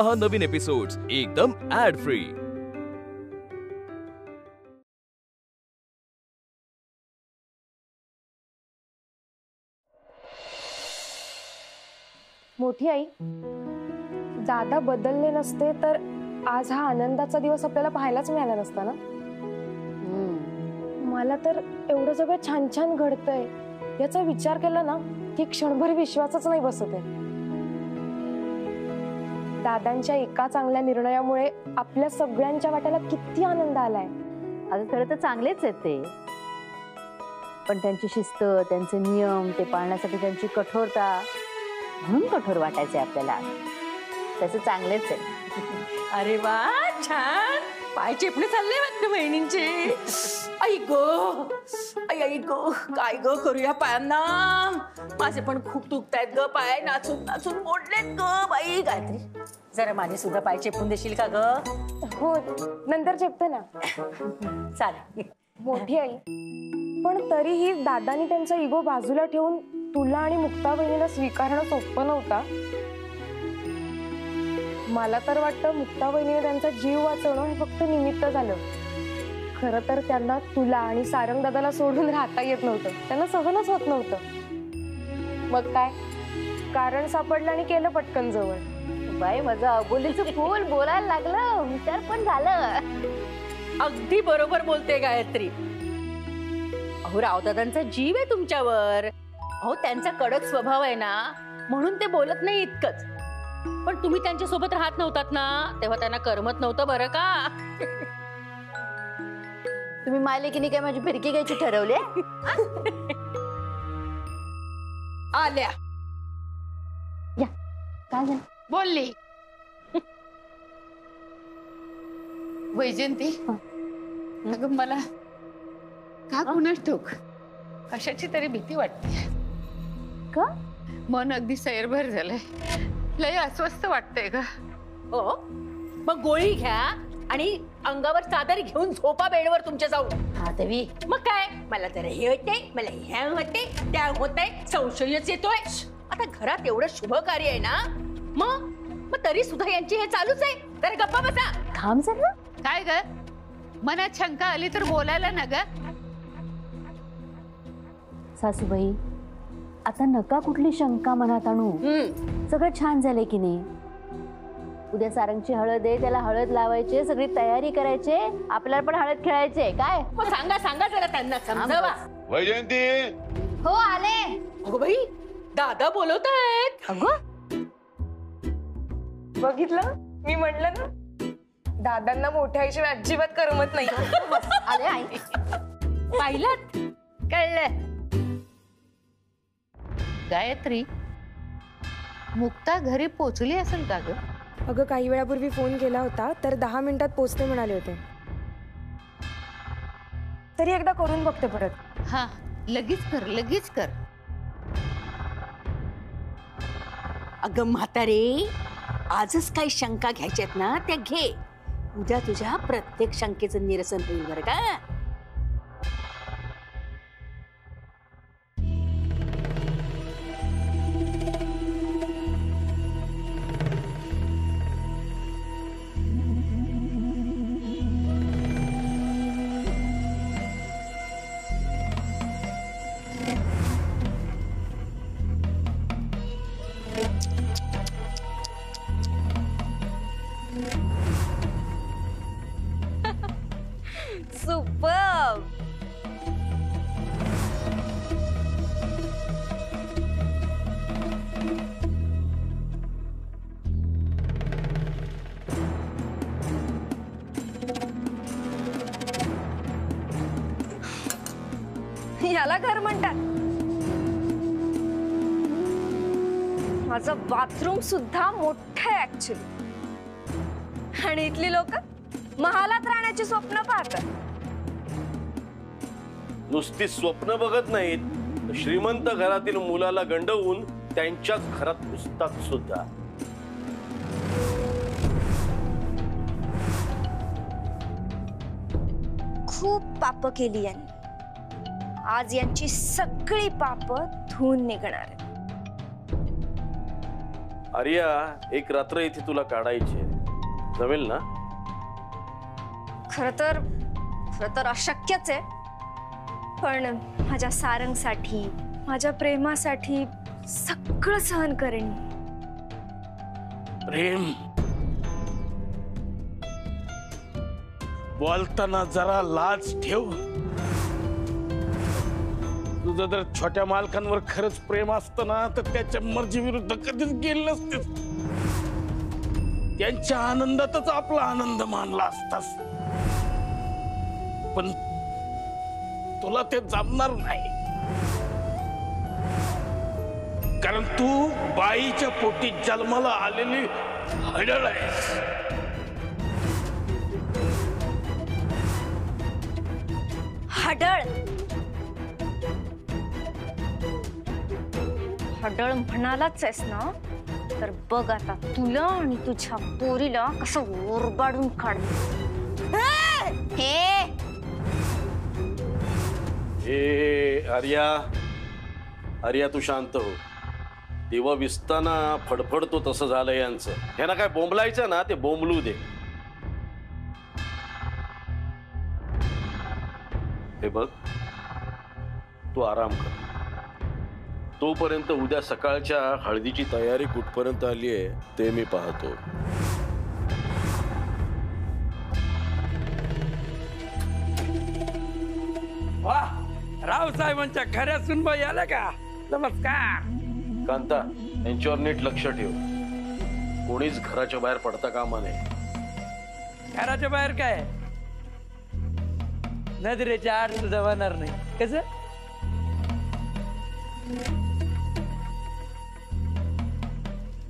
पहा नवीन एपिसोड्स एकदम add free. मोठी आई, दादा बदलले नसते तर आज हा आनंदाचा दिवस आपल्याला पाहायलाच मिळाला नसता ना। मला तर एवढं सगळं छान छान घडतंय याचा विचार केला ना की क्षणभर विश्वासच नाही बसत आहे। दादांच्या एका चांगल्या निर्णयामुळे आपल्या सगळ्यांच्या वाट्याला किती आनंद आलाय। अगं खरं तर चांगलेच आहेत ते, पण त्यांची शिस्त, त्यांचे नियम ते पाळण्यासाठी त्यांची कठोरता म्हणून कठोर वाटायचे आपल्याला। तसे चांगलेच आहे। अरे वा, छान पाय चेपणे चालले वाटतं बहिणींचे। आई गो, आई गो, काय ग करूया पायांना? माझे पण खूप दुखतायत ग पाय, नाचून नाचून मोडलेत ग बाई। गायत्री, जरा माझे सुद्धा पाय चेपून देशील का ग? हो, नंतर चेपते ना। चालेल। मोठी आई, पण तरीही दादानी त्यांचा इगो बाजूला ठेवून तुला आणि मुक्ता बहिणीला स्वीकारणं सोपं नव्हता। मला तर वाटतं मुक्ता बहिणीने त्यांचा जीव वाचवणं हे फक्त निमित्त झालं। खरं तर त्यांना तुला आणि सारंग दादाला सोडून राहता येत नव्हतं, त्यांना सहनच होत नव्हतं। मग काय, कारण सापडलं आणि केलं पटकन जवळ। बाई, माझं अबोलीचं फूल बोलायला लागलं, विचार पण झालं। अगदी बरोबर बोलते गायत्री। अहो, रावदादांचा जीव आहे तुमच्यावर। अहो, त्यांचा कडक स्वभाव आहे ना, म्हणून ते बोलत नाही इतकंच। पण तुम्ही त्यांच्या सोबत राहत नव्हतात ना, तेव्हा त्यांना करमत नव्हतं बरं का? तुम्ही मालिकीने काय माझी फिरकी घ्यायची ठरवली? आल्या या, काय झालं? बोलली वैजयंती। अगं मला का कुणास ठाऊक कशाची तरी भीती वाटते। का? मन अगदी सैरभर झालंय, लय अस्वस्थ वाटतंय ग। हो, मग गोळी घ्या आणि अंगावर चादर घेऊन झोपा बेडवर तुमच्या जाऊन। हा देवी, मग काय, मला जरा हे होते, मला ह्या होते, त्या होते, संशयच येतोय। आता घरात एवढं शुभ कार्य आहे ना, मग तरी सुद्धा यांची हे चालूच आहे। तर गप्पा बसा। थांब जरा। काय ग, मनात शंका आली तर बोलायला ना ग। सासूबाई, आता नका कुठली शंका मनात आणू। सगळं छान झालंय की नाही? उद्या सारंगची हळद आहे, त्याला हळद लावायचे, सगळी तयारी करायचे, आपल्याला पण हळद खेळायचे। काय सांगा सांगा जरा त्यांना समजावा। वैजयंती, हो आले। अगो बाई, दादा बोलत आहेत। अगं बघितलं, मी म्हणलं ना दादांना मोठ्या आईशिवाय अजिबात करमत नाही। आले आई। पाहिलात, कळलं। गायत्री, मुक्ता घरी पोचली असेल का ग? अगं काही वेळापूर्वी फोन केला होता तर 10 मिनिटात पोचते म्हणाले होते। तरी एकदा करून बघते परत। हा, लगेच कर, लगेच कर। अगं म्हातारे, आजच काही शंका घ्यायच्यात ना त्या घे, उद्या तुझ्या प्रत्येक शंकेचं निरसन होईल बरं का? सुपर। याला घर म्हणतात। माझं बाथरूम सुद्धा मोठं आहे ऍक्च्युली, आणि इथली लोक महालात राहण्याची स्वप्न पाहतात। नुसती स्वप्न बघत नाहीत, श्रीमंत घरातील मुलाला गंडवून त्यांच्याच घरात घुसतात सुद्धा। खूप पाप केली यांनी, आज यांची सगळी पाप धुवून निघणार। आर्या, एक रात्र इथे तुला काढायची आहे, जमेल ना? खर तर अशक्यच आहे, पण माझ्या सारंगसाठी, माझ्या प्रेमासाठी सगळं सहन करेन. प्रेम बोलताना जरा लाज ठेव. तुझं जर छोट्या मालकांवर खरंच प्रेम असतं ना तर त्याच्या मर्जी विरुद्ध कधीच गेले नसतेस. त्यांच्या आनंदातच आपला आनंद मानला असतास. पण तुला ते जमणार नाही, कारण तू बाईच्या पोटी जन्माला आलेली हडळ आहेस. हडळ हडळ म्हणालाच आहेस ना, तर बघ आता तुला आणि तुझ्या पोरीला कसं ओरबाडून काढ. ए आर्या, आर्या तू शांत हो. तेव्हा विसताना फडफडतो तसं झालं यांचं. ह्यांना काय बोंबलायचं ना ते बोंबलू दे. हे बघ, तू आराम कर. तोपर्यंत उद्या सकाळच्या हळदीची तयारी कुठपर्यंत आली आहे ते मी पाहतो. वा, रावसाहेबांच्या खऱ्या सुनबाई आल्या का? नमस्कार. कांता, यांच्यावर नीट लक्ष ठेव. कोणीच घराच्या बाहेर पडता कामा नये. घराच्या बाहेर काय नजरेच्या आड सुद्धा होणार नाही. कस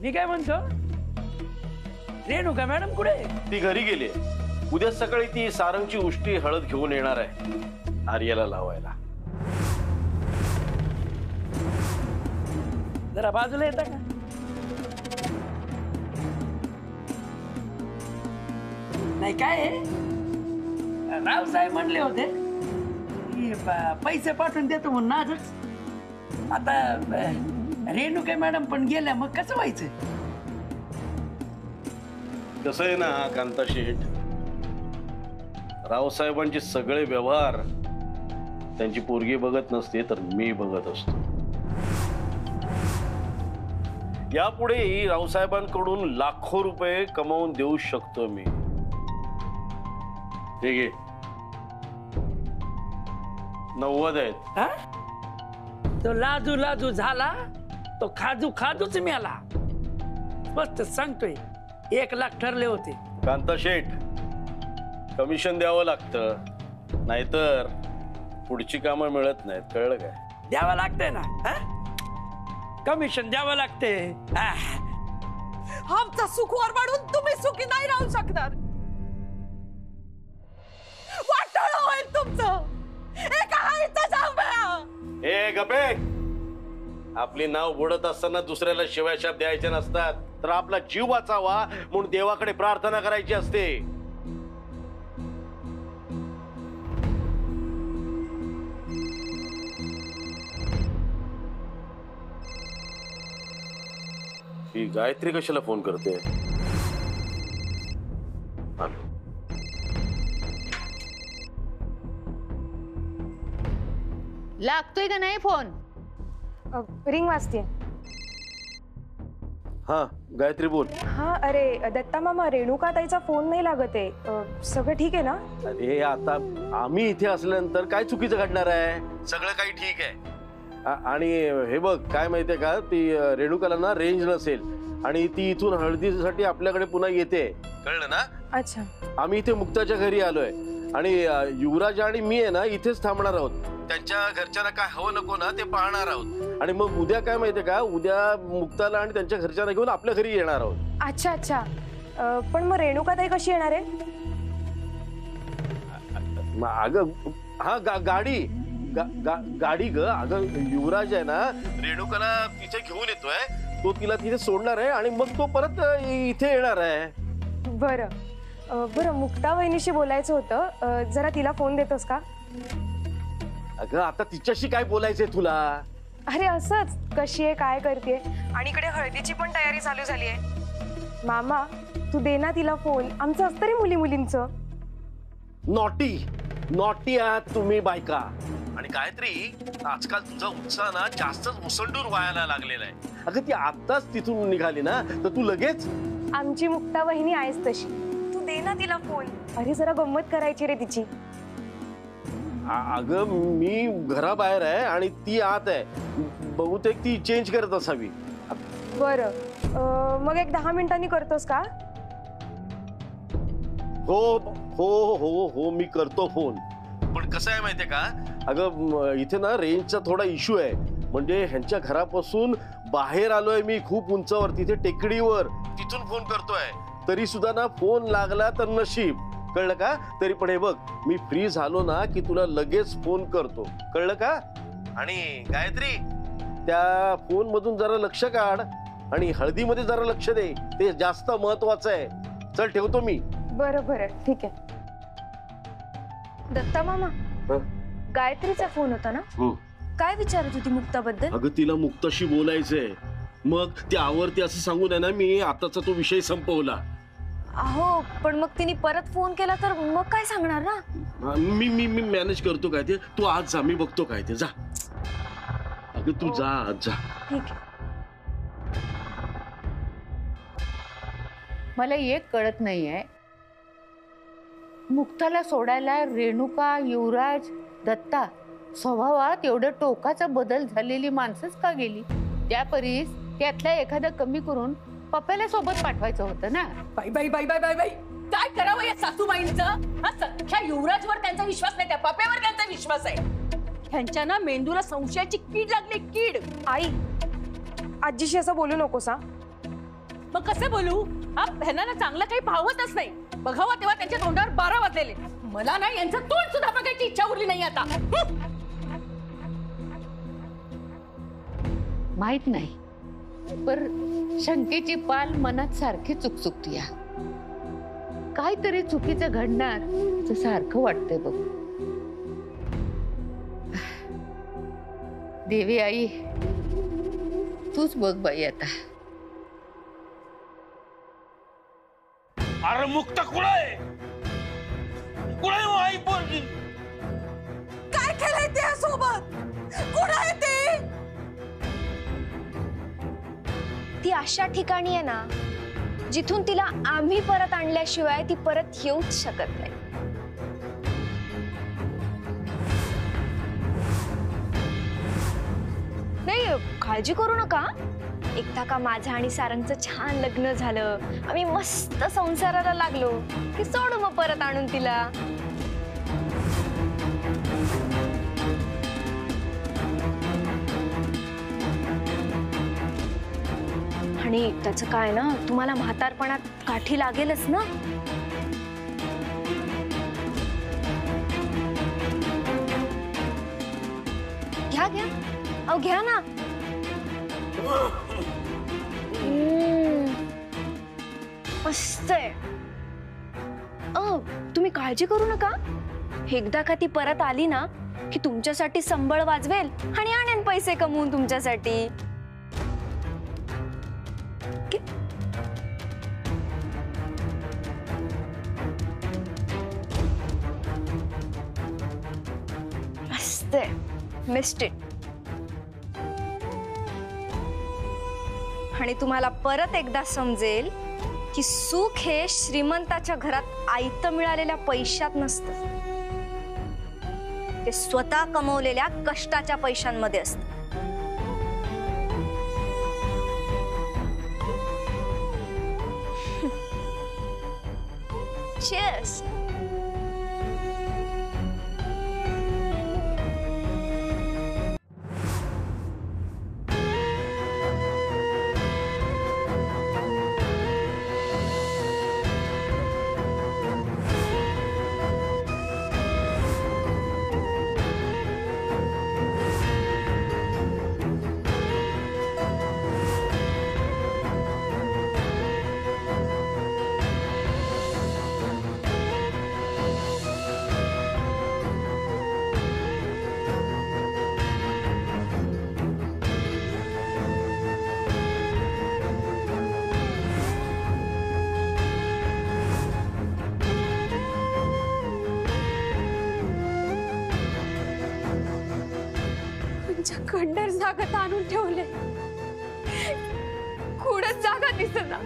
मी काय म्हणतो, रेणुका मॅडम कुठे? ती घरी गेली. उद्या सकाळी ती सारंगची उष्टी हळद घेऊन येणार आहे आर्याला लावायला. जरा बाजूला येता का? नाही काय रावसाहेब म्हणले होते की पैसे पाठवून देतो म्हणून आजच. आता रेणुका मॅडम पण गेल्या, मग कसं व्हायचं? कसं आहे ना कांता शेठ, रावसाहेबांचे सगळे व्यवहार त्यांची पोरगी बघत नसते तर मी बघत असतो. यापुढेही रावसाहेबांकडून लाखो रुपये कमावून देऊ शकतो मी. हे घे, 90 आहेत. हा? तो लाजू लाजू झाला, तो खाजू खाजूच मिळाला. स्पष्ट सांगतोय, 1 लाख ठरले होते. कांता शेठ, कमिशन द्यावं लागतं, नाहीतर पुढची कामं मिळत नाहीत. कळलं काय? द्यावं लागतंय ना. कमिशन द्यावं लागते. आमचा सुख ओरबाडून तुम्ही सुखी नाही राहू शकणार. वाटोळ होईल तुमचं. एका हाईचा जांभळा. ए गपे, आपली नाव बुडत असताना दुसऱ्याला शिवाय शाप द्यायचे नसतात, तर आपला जीव वाचावा म्हणून देवाकडे प्रार्थना करायची असते. ही गायत्री कशाला फोन करते? लागतोय का नाही फोन? रिंग वाजते. हा गायत्री बोल. हा, अरे दत्ता मामा, रेणुका ताईचा फोन नाही लागत आहे. सगळं ठीक आहे ना? अरे आता आम्ही इथे असल्यानंतर काय चुकीचं घडणार आहे? सगळं काही ठीक आहे. आणि हे बघ, काय माहितीये का, ती रेणुकाला ना रेंज नसेल आणि ती इथून हळदीसाठी आपल्याकडे पुन्हा येते. कळलं ना? अच्छा. आम्ही इथे मुक्ताच्या घरी आलोय आणि युवराज आणि मी आहे ना इथेच थांबणार आहोत. त्यांच्या घरच्यांना काय हवं नको ना ते पाहणार आहोत. आणि मग उद्या काय माहितीये का, उद्या मुक्ताला आणि त्यांच्या घरच्यांना घेऊन आपल्या घरी येणार आहोत. अच्छा अच्छा. पण मग रेणुका ताई कशी येणार आहे? अगं हा गाडी गाडी ग. अगं युवराज आहे ना रेणुकाला तिथे घेऊन येतोय, तो तिला तिथे सोडणार आहे आणि मग तो परत इथे येणार आहे. बरं बरं, मुक्ता वहिनीशी बोलायचं होतं, जरा तिला फोन देतोस का? अगं आता तिच्याशी काय बोलायचंय तुला? अरे असंच, कशी आहे काय करते, आणि इकडे हळदीची पण तयारी चालू झाली आहे. मामा तू दे ना तिला फोन, आमचं असतं रे मुली मुलींचं. नॉटी नॉटी आहात तुम्ही बायका. आणि गायत्री, आजकाल तुझा उत्साह ना जास्तच मुसंडूर व्हायला लागलेला आहे. अगं ती आत्ताच तिथून निघाली ना, तर तू लगेच. आमची मुक्ता वहिनी आहेस तशी, तू दे ना तिला फोन. अरे जरा गंमत करायची रे तिची. अगं मी घराबाहेर आहे आणि ती आत आहे, बहुतेक ती चेंज करत असावी. बरं मग एक 10 मिनिटांनी करतोस का? हो हो हो हो मी करतो फोन. पण कसं आहे माहितीये का, अगं इथे ना रेंजचा थोडा इश्यू आहे. म्हणजे ह्यांच्या घरापासून बाहेर आलोय मी, खूप उंचावर, तिथे टेकडीवर, तिथून फोन करतोय. तरी सुद्धा ना फोन लागला तर नशीब, कळलं का? तरी पण हे बघ, मी फ्री झालो ना की तुला लगेच फोन करतो, कळलं का? आणि गायत्री, त्या फोन मधून जरा लक्ष काढ आणि हळदीमध्ये जरा लक्ष दे, ते जास्त महत्वाचं आहे. चल ठेवतो मी. बरं बरं ठीक आहे. दत्ता मामा, गायत्रीचा फोन होता ना? काय विचारत होती मुक्ताबद्दल? अगं तिला मुक्ताशी बोलायचंय. मग ती आवडते असं सांगून आहे ना मी आताचा तो विषय संपवला. अहो पण मग तिने परत फोन केला तर मग काय सांगणार ना? मी मी मी मॅनेज करतो काय ते, तू आज जा, मी बघतो काय ते. जा अगं तू जा, आज जा. ठीक आहे. मला एक कळत नाहीये, मुक्ताला सोडायला रेणुका, युवराज, दत्ता स्वभावात एवढं टोकाचा बदल झालेली माणसंच का गेली? त्या परीस त्यातल्या एखादा कमी करून पप्याला सोबत पाठवायचं होतं ना. बाई बाई बाई बाई बाई बाई, काय करावं या सासूबाईंचं? सख्ख्या युवराजवर त्यांचा विश्वास नाही, त्या पप्यावर त्यांचा विश्वास आहे. ह्यांच्या ना मेंदूला संशयाची कीड लागली, कीड. आई आजीशी असं बोलू नकोस हा. मग कसं बोलू? ह्यांना ना चांगलं काही पाहवतच नाही. बघावं तेव्हा त्यांच्या तोंडावर 12 वाजलेले. मला ना यांचं तोंड सुद्धा बघायची इच्छा उरली नाही आता. माहित नाही, पर शंकेची पाल मनात सारखी चुकचुकतीया. काहीतरी चुकीचं घडणार असं सारखं वाटतंय बघ. देवी आई, तूच बघ बाई आता. अरे मुक्ता कुठे कुठे आई पोरगी? काय केलंय त्या सोबत? कोण आहे ते? ती अशा ठिकाणी आहे ना जिथून तिला आम्ही परत आणल्याशिवाय ती परत येऊच शकत नाही. नाही काळजी करू नका. एकदा का माझं आणि सारंगचं छान लग्न झालं, आम्ही मस्त संसाराला लागलो की सोडू मग परत आणून तिला. आणि त्याचं काय ना, तुम्हाला म्हातारपणात काठी लागेलच ना. घ्या घ्या, अहो घ्या ना. मस्त आहे. तुम्ही काळजी करू नका. एकदा का ती परत आली ना की तुमच्यासाठी संबळ वाजवेल आणि आणेन पैसे कमवून तुमच्यासाठी. मस्त आहे, मिस्ड इट. आणि तुम्हाला परत एकदा समजेल की सुख हे श्रीमंताच्या घरात आयतं मिळालेल्या पैशात नसतं, ते स्वतः कमवलेल्या कष्टाच्या पैशांमध्ये असतं. Cheers. माझ्या खंडर जागात आणून ठेवले, कुठंच जागा दिसना.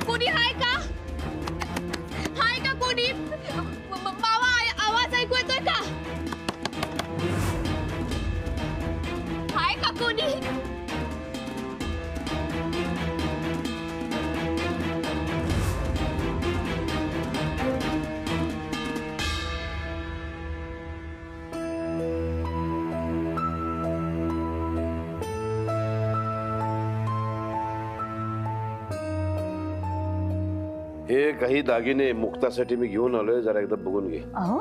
कोणी हाय का? हाय का कोणी? मावा आवाज ऐकू येतोय का? हाय का कोणी? हे काही दागिने मुक्तासाठी मी घेऊन आलोय, जरा एकदा बघून घे. अहो,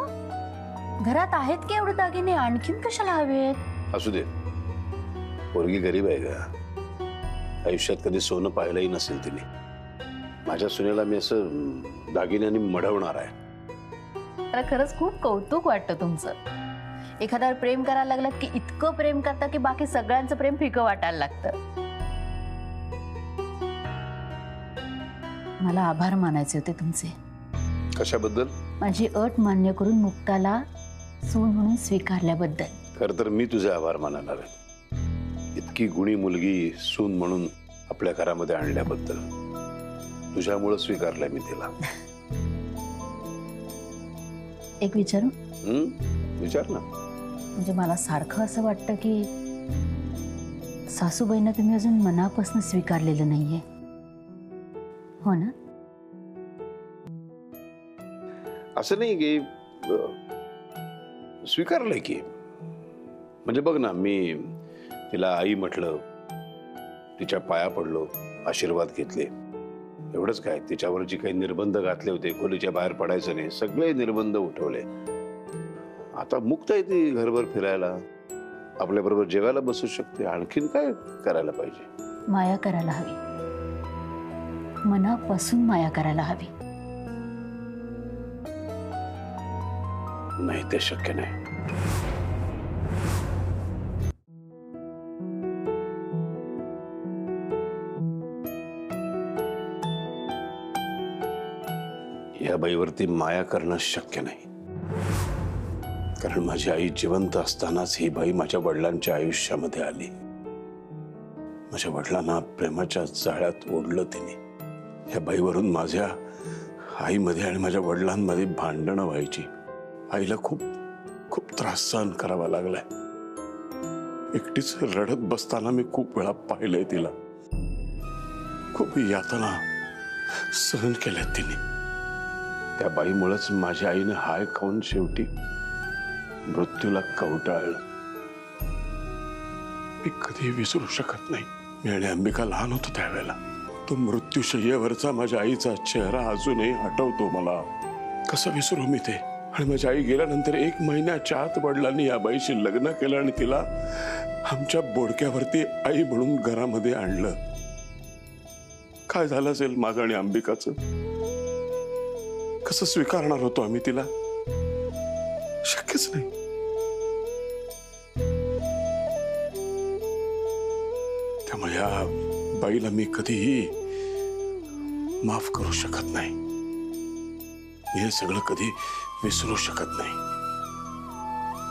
घरात आहेत की एवढे दागिने, आणखीन कशाला हवेत? असू दे, पोरगी गरीब आहे का, आयुष्यात कधी सोनं पाहिलंही नसेल तिने. माझ्या सुनेला मी असं दागिन्यांनी मढवणार आहे. मला खरंच खूप कौतुक वाटतं तुमचं. एखाद्यावर प्रेम करायला लागलं की इतकं प्रेम करता की बाकी सगळ्यांचं प्रेम फिकं वाटायला लागतं. मला आभार मानायचे होते तुमचे. कशाबद्दल? माझी अट मान्य करून मुक्ताला सून म्हणून स्वीकारल्याबद्दल. खर तर मी तुझे आभार मानायला हवे. इतकी गुणी मुलगी सून म्हणून आपल्या घरामध्ये आणल्याबद्दल. तुझ्यामुळे स्वीकारलंय मी तिला. एक विचारू? विचार ना. म्हणजे मला सारखं असं वाटतं की सासूबाईंना तुम्ही अजून मनापासून स्वीकारलेलं नाहीये, हो ना? असं नाही की स्वीकारलंय की, म्हणजे बघ ना, मी तिला आई म्हटलं, तिच्या पाया पडलो, आशीर्वाद घेतले, एवढंच काय. तिच्यावर जी काही निर्बंध घातले होते, खोलीच्या बाहेर पडायचं नाही, सगळे निर्बंध उठवले. आता मुक्त आहे ती घरभर फिरायला, आपल्या बरोबर जेवायला बसू शकते. आणखीन काय करायला पाहिजे? माया करायला हवी, मनापासून माया करायला हवी. नाही, ते शक्य नाही. या बाईवरती माया करणं शक्य नाही, कारण माझी आई जिवंत असतानाच ही बाई माझ्या वडिलांच्या आयुष्यामध्ये आली. माझ्या वडिलांना प्रेमाच्या जाळ्यात ओढलं तिने. या बाईवरून माझ्या आईमध्ये आणि माझ्या वडिलांमध्ये भांडणं व्हायची. आईला खूप खूप त्रास सहन करावा लागलाय. एकटीच रडत बसताना मी खूप वेळा पाहिलंय तिला. खूप यातना सहन केल्यात तिने. त्या बाईमुळेच माझ्या आईने हाय खाऊन शेवटी मृत्यूला कवटाळलं. मी कधी विसरू शकत नाही. मी आणि अंबिका लहान होतो त्यावेळेला. तो मृत्यूशय्येवरचा माझ्या आईचा चेहरा अजूनही आठवतो मला. कसं विसरू मी ते? आणि माझी आई गेल्यानंतर 1 महिन्याच्या आत वडिलांनी या बाईशी लग्न केलं आणि तिला आमच्या बोडक्यावरती आई म्हणून घरामध्ये आणलं. काय झालं असेल माझं आणि अंबिकाचं? कसं स्वीकारणार होतो आम्ही तिला? शक्यच नाही. त्यामुळे या बाईला मी कधीही माफ करू शकत नाही. मी हे सगळं कधी विसरू शकत नाही.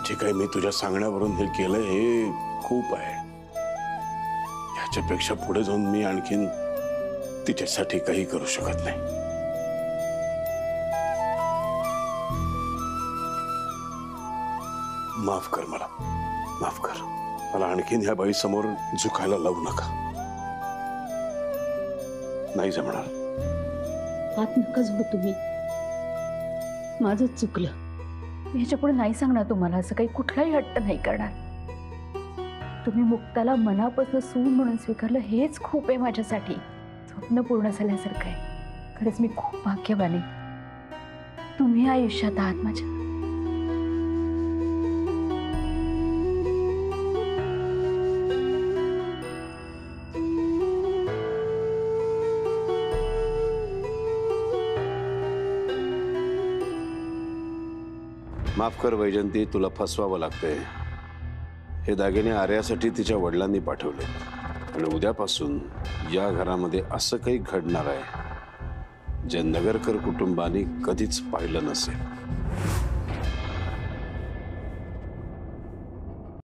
जे काही मी तुझ्या सांगण्यावरून हे केलंय हे खूप आहे. याच्यापेक्षा पुढे जाऊन मी आणखीन तिच्यासाठी काही करू शकत नाही. माफ कर मला, माफ कर. मला आणखीन ह्या बाई समोर झुकायला लावू नका. नाही जमणार. हात नका जोडू तुम्ही. माझं चुकलं. मी ह्याच्या पुढे नाही सांगणार तुम्हाला. असं काही कुठलाही हट्ट नाही करणार. तुम्ही मुक्ताला मनापासून सून म्हणून स्वीकारलं हेच खूप आहे माझ्यासाठी. स्वप्न पूर्ण झाल्यासारखं आहे. खरंच मी खूप भाग्यवान आहे. तुम्ही आयुष्यात आहात माझ्या. माफ कर वैजंती, तुला फसवावं लागतंय. हे दागिने आर्यासाठी तिच्या वडिलांनी पाठवले आणि उद्यापासून या घरामध्ये असं काही घडणार आहे जे नगरकर कुटुंबाने कधीच पाहिलं नसेल.